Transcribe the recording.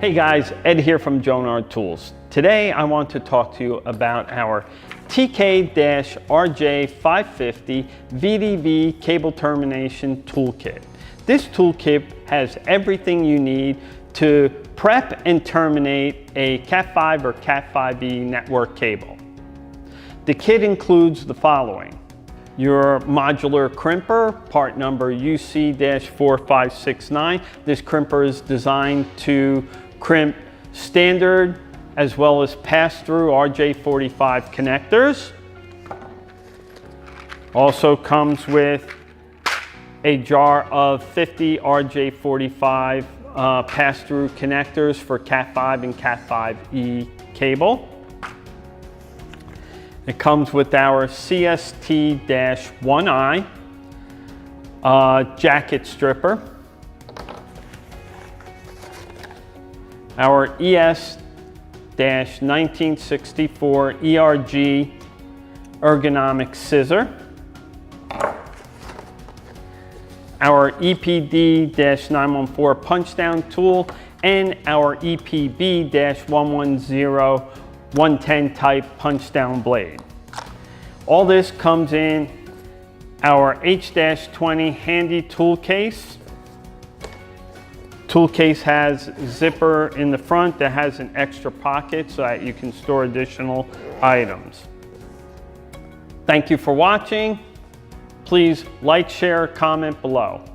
Hey guys, Ed here from Jonard Tools. Today I want to talk to you about our TK-RJ550 VDV cable termination toolkit. This toolkit has everything you need to prep and terminate a Cat5 or Cat5e network cable. The kit includes the following: your modular crimper, part number UC-4569. This crimper is designed to crimp standard as well as pass-through RJ45 connectors. Also comes with a jar of 50 RJ45 pass-through connectors for Cat5 and Cat5e cable. It comes with our CST-1i jacket stripper, our ES-1964 ERG ergonomic scissor, our EPD-914 punch down tool, and our EPB-110 110 type punch down blade. All this comes in our H-20 handy tool case. Tool case has a zipper in the front that has an extra pocket so that you can store additional items. Thank you for watching. Please like, share, comment below.